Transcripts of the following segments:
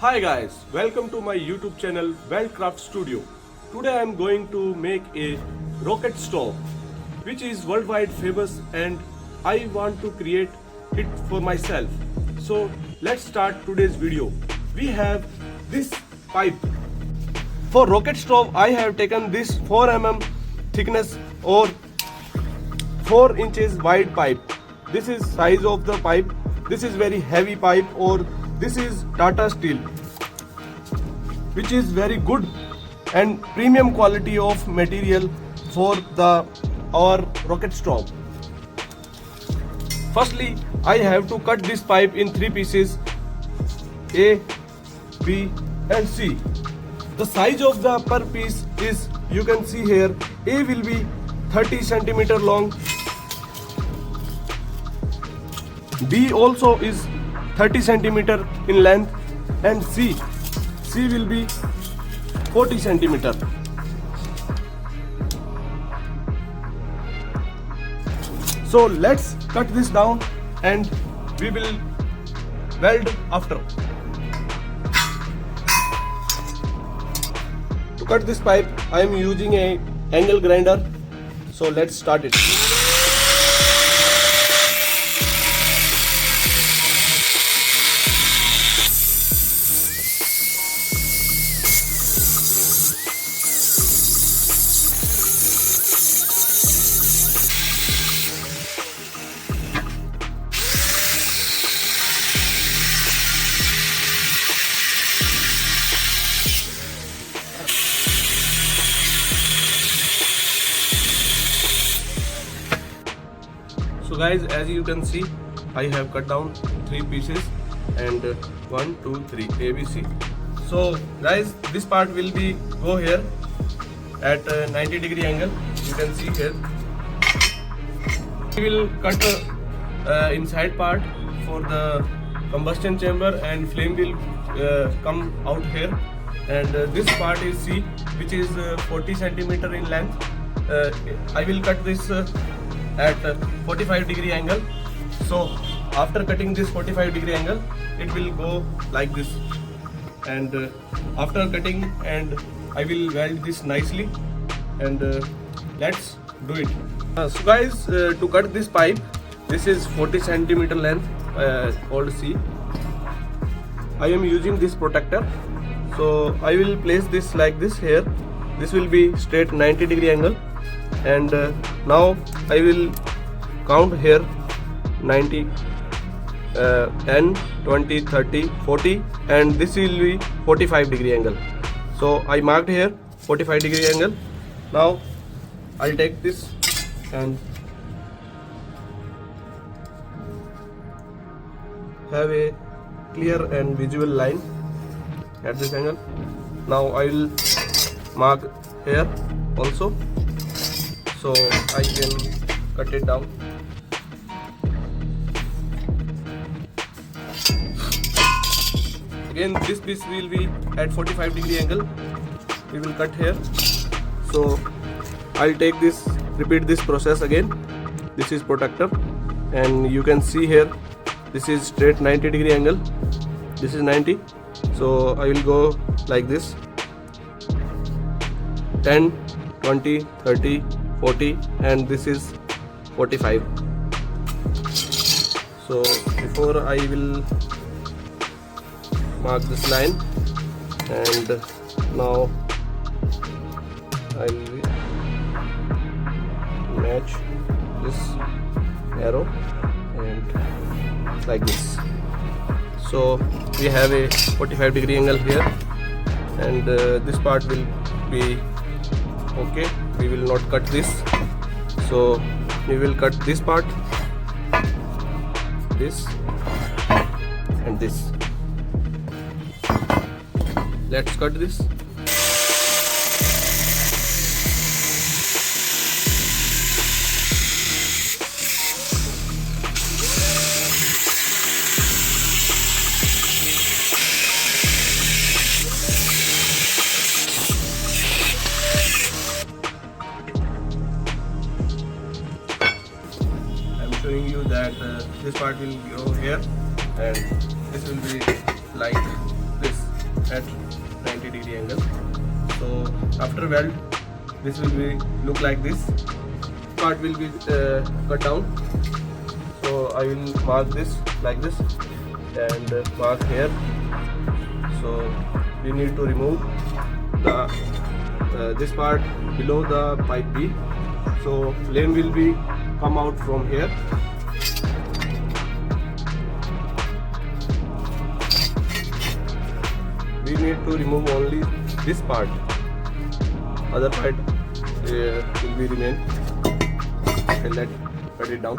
Hi guys, welcome to my YouTube channel Weldcraft Studio. Today I am going to make a rocket stove which is worldwide famous and I want to create it for myself. So let's start today's video. We have this pipe. For rocket stove I have taken this 4 mm thickness or 4 inches wide pipe. This is size of the pipe. This is very heavy pipe or this is Tata steel, which is very good and premium quality of material for our rocket stove. Firstly, I have to cut this pipe in 3 pieces, A, B and C. The size of the per piece is, you can see here, A will be 30 centimeter long, B also is 30 centimeter in length and C will be 40 centimeter. So let's cut this down and we will weld after. To cut this pipe I am using a angle grinder. So let's start it. So guys, as you can see, I have cut down 3 pieces and 1, 2, 3 ABC. So guys, this part will be go here at 90-degree angle. You can see here. We will cut inside part for the combustion chamber and flame will come out here. And this part is C, which is 40 centimeter in length. I will cut this at 45-degree angle. So after cutting this 45-degree angle, it will go like this. And after cutting, and I will weld this nicely. And let's do it. So guys, to cut this pipe, this is 40 centimeter length, called C. I am using this protector. So I will place this like this here. This will be straight 90-degree angle. And now I will count here 90, 10, 20, 30, 40 and this will be 45-degree angle. So I marked here 45-degree angle. Now I'll take this and have a clear and visual line at this angle. Now I will mark here also, so I can cut it down. Again, this piece will be at 45-degree angle. We will cut here. So I'll take this, repeat this process again. This is protector and you can see here, this is straight 90-degree angle. This is 90. So I will go like this, 10, 20, 30, 40 and this is 45. So before I will mark this line and now I will match this arrow and like this. So we have a 45-degree angle here and this part will be okay. We will not cut this, so we will cut this part, this and this. Let's cut this. Showing you that this part will go here and this will be like this. at 90-degree angle. So after weld, this will be look like this. Part will be cut down. So I will mark this like this and mark here. So we need to remove the this part below the pipe B. So flame will be come out from here. We need to remove only this part. Other part will be remain. Okay, let's cut it down.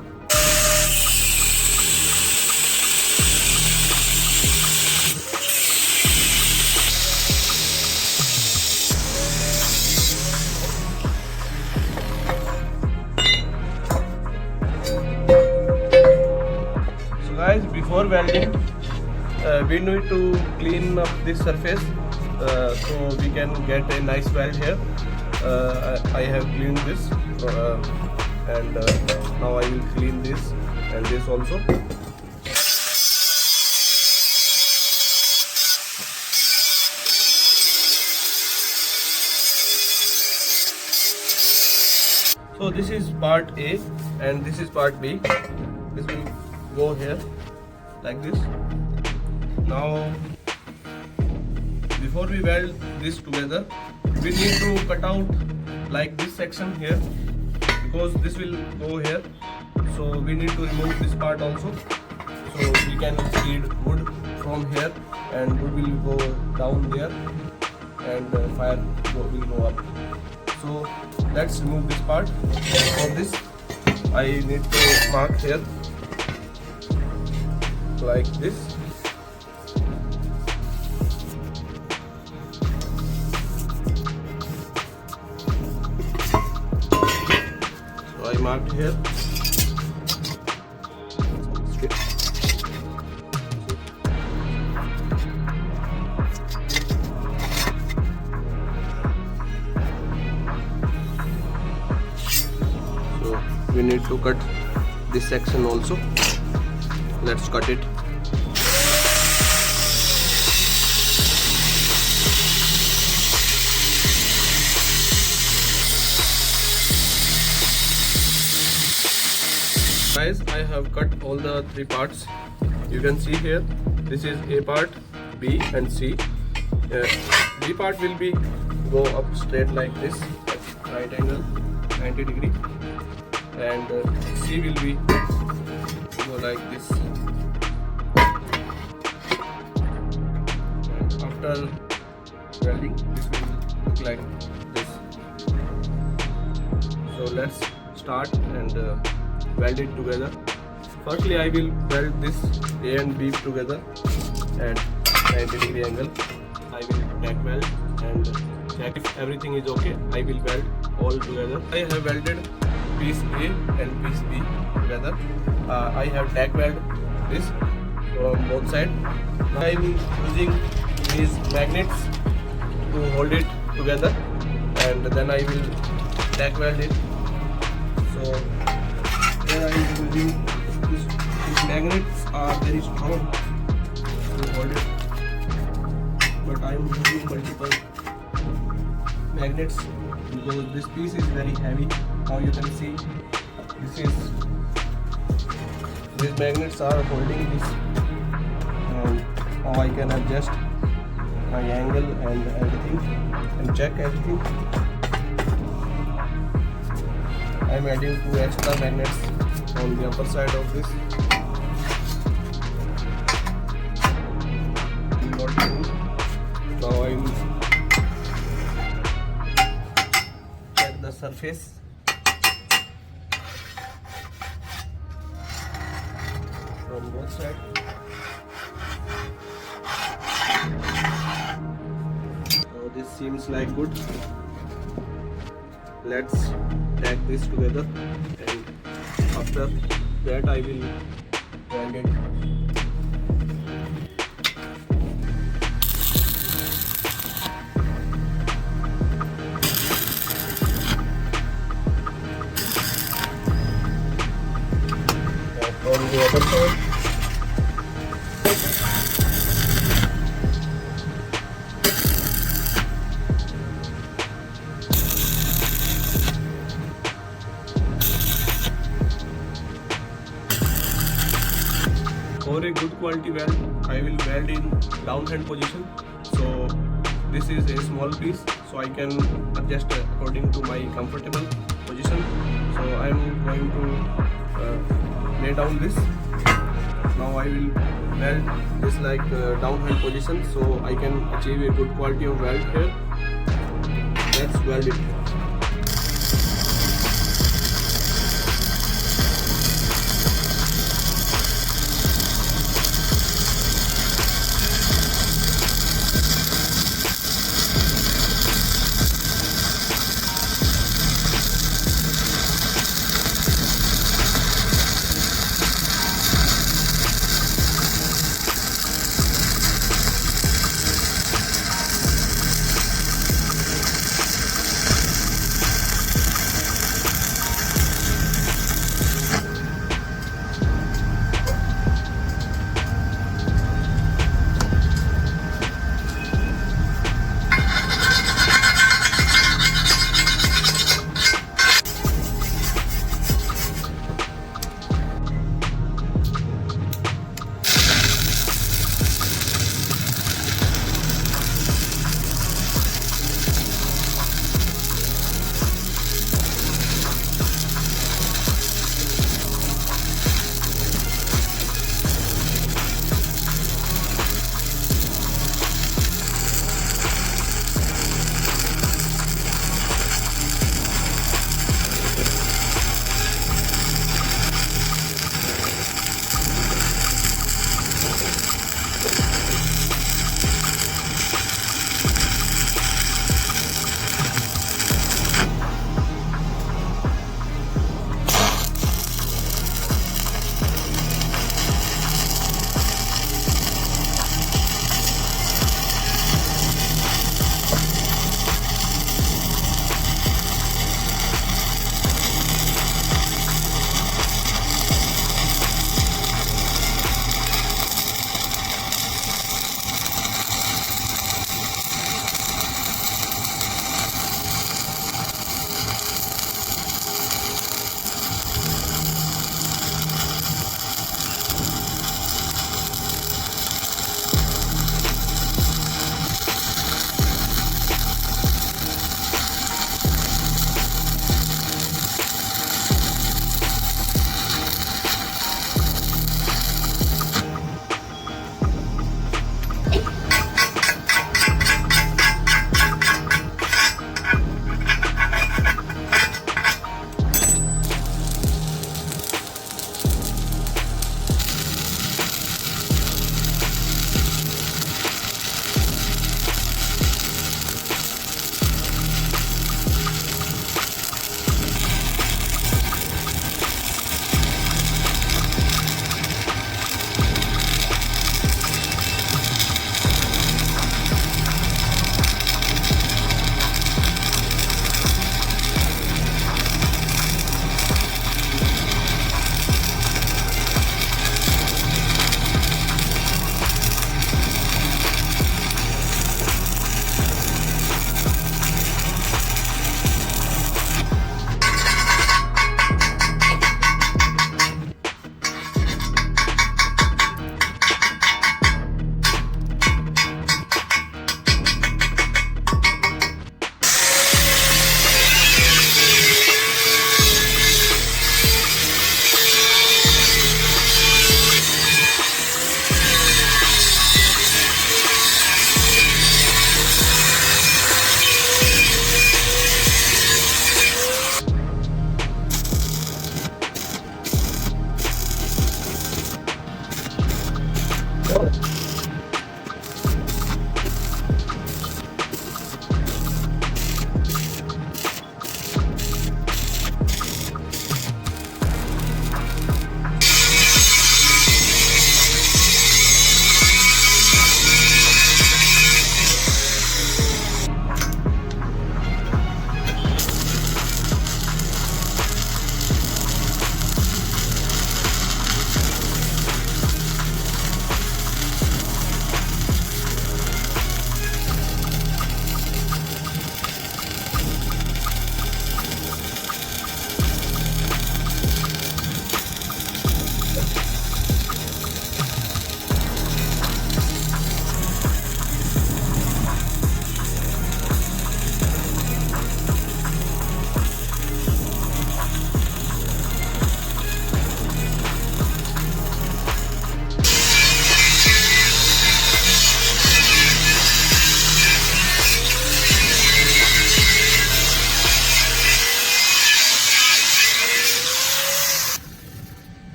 So guys, before welding, we need to clean up this surface so we can get a nice weld here. I have cleaned this and now I will clean this and this also. So this is part A and this is part B. This will go here like this. Now before we weld this together, we need to cut out like this section here because this will go here. So we need to remove this part also. So we can feed wood from here and wood will go down there and fire will go up. So let's remove this part. For this I need to mark here like this. So I marked here. We need to cut this section also. Let's cut it. Guys, I have cut all the three parts. You can see here, this is A part, B and C. B part will be go up straight like this at right angle, 90 degree. And C will be go like this. And after welding, this will look like this. So let's start and weld it together. Firstly, I will weld this A and B together at 90 degree angle. I will tack weld and check if everything is okay. I will weld all together. I have welded piece A and piece B together. I have tack weld this from both sides. Now I am using these magnets to hold it together and then I will tack weld it. So here I am using these magnets are very strong to hold it, but I am using multiple magnets because this piece is very heavy. Now you can see these magnets are holding this, and now I can adjust my angle and everything and check everything. I am adding 2 extra magnets on the upper side of this. Now I will check the surface. From both sides. So this seems like good. Let's tack this together and after that I will weld it. On the other side. quality weld. I will weld in down hand position. So this is a small piece, so I can adjust according to my comfortable position. So I am going to lay down this. Now I will weld this like down hand position, so I can achieve a good quality of weld here. Let's weld it.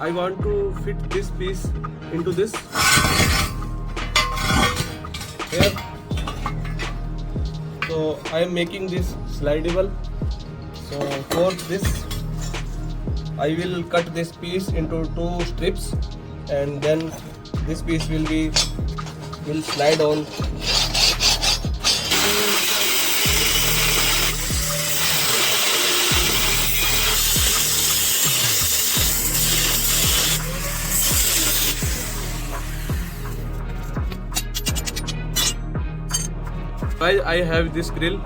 I want to fit this piece into this here. So I am making this slidable. So for this I will cut this piece into 2 strips, and then this piece will slide on. I have this grill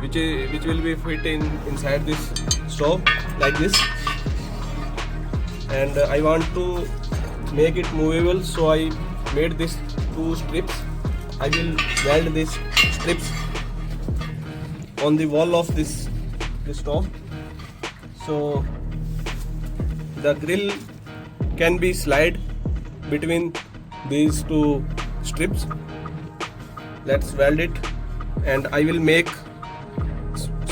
which will be fit inside this stove like this, and I want to make it movable, so I made this 2 strips. I will weld these strips on the wall of this stove, so the grill can be slide between these 2 strips. Let's weld it, and I will make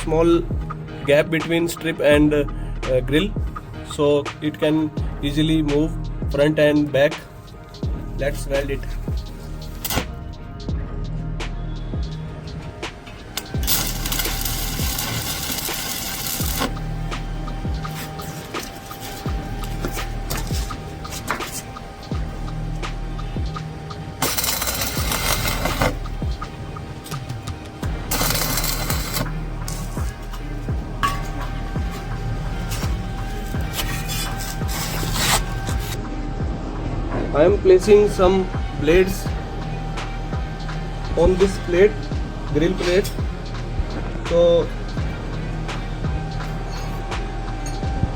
small gap between strip and grill, so it can easily move front and back. Let's weld it. I am placing some blades on this plate, grill plate. So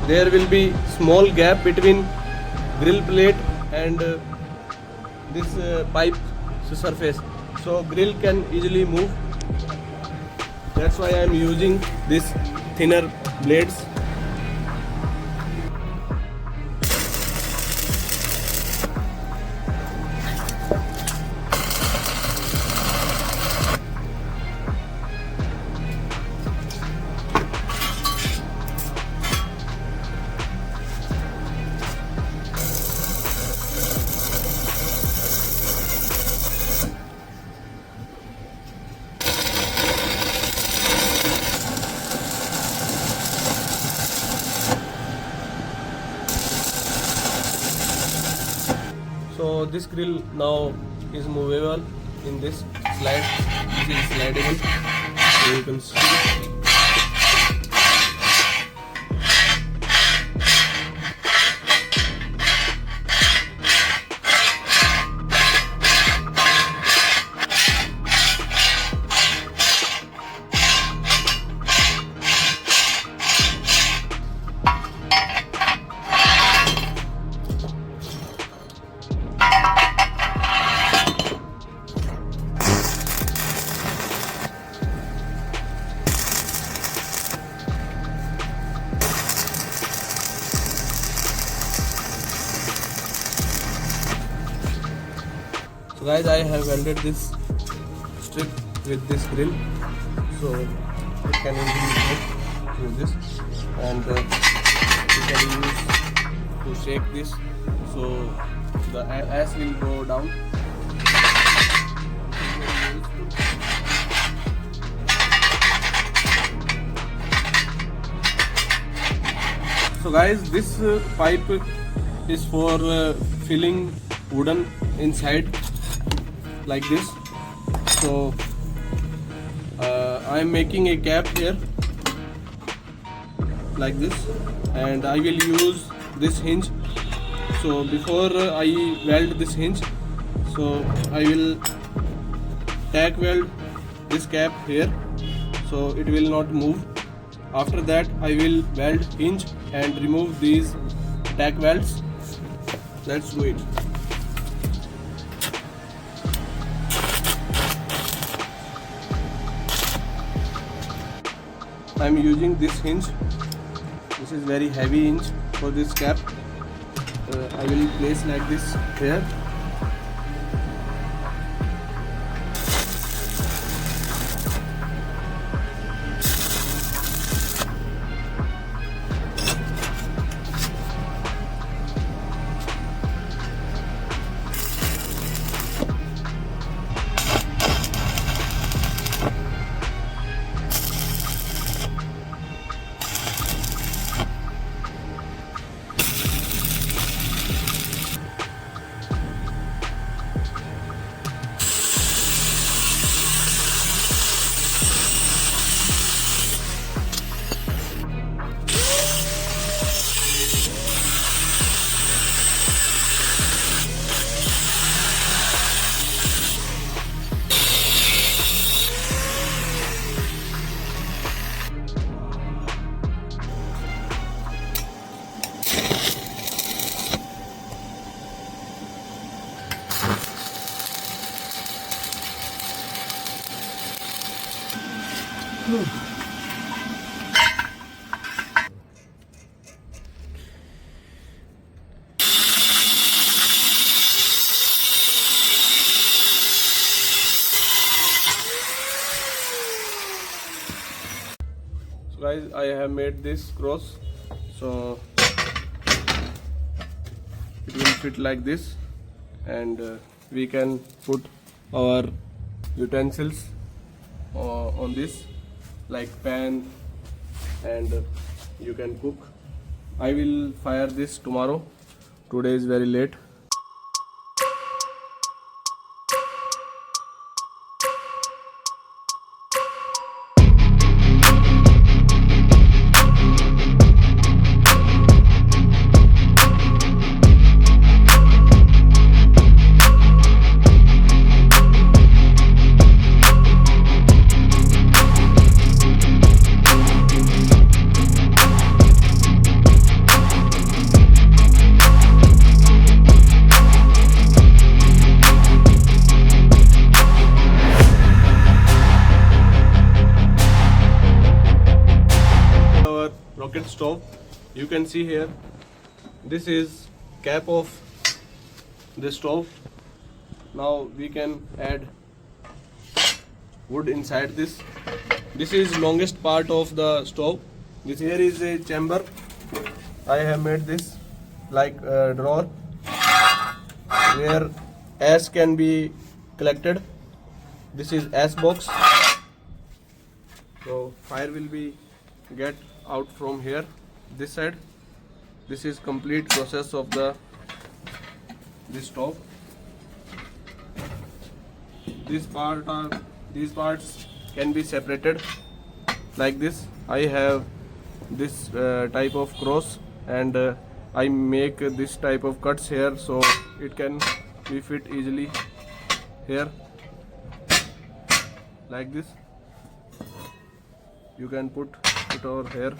there will be small gap between grill plate and this pipe surface, so grill can easily move. That's why I am using this thinner blades. So this grill now is movable in this slide. This is slidable, so you can see. So guys, I have welded this strip with this grill, so it can easily go through this, and you can use to shake this, so the ash will go down. So guys, this pipe is for filling wooden inside like this. So I am making a cap here like this, and I will use this hinge. So before I weld this hinge, so I will tack weld this cap here, so it will not move. After that I will weld hinge and remove these tack welds. Let's do it. I am using this hinge. This is very heavy hinge for this cap. I will place like this here. No. So guys, I have made this cross, so it will fit like this, and we can put our utensils on this, like pan, and you can cook. I will fire this tomorrow. Today is very late. Rocket stove, you can see here, this is cap of the stove. Now we can add wood inside this. This is longest part of the stove. This here is a chamber. I have made this like a drawer where ash can be collected. This is ash box, so fire will be get out from here, this side. This is complete process of this stove. These parts can be separated like this. I have this type of cross, and I make this type of cuts here, so it can be fit easily here like this. You can put it over here.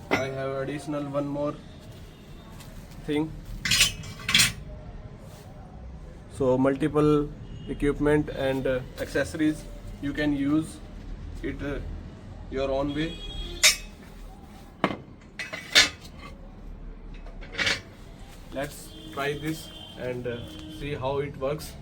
I have additional one more thing. So multiple equipment and accessories, you can use it your own way. Let's try this and see how it works.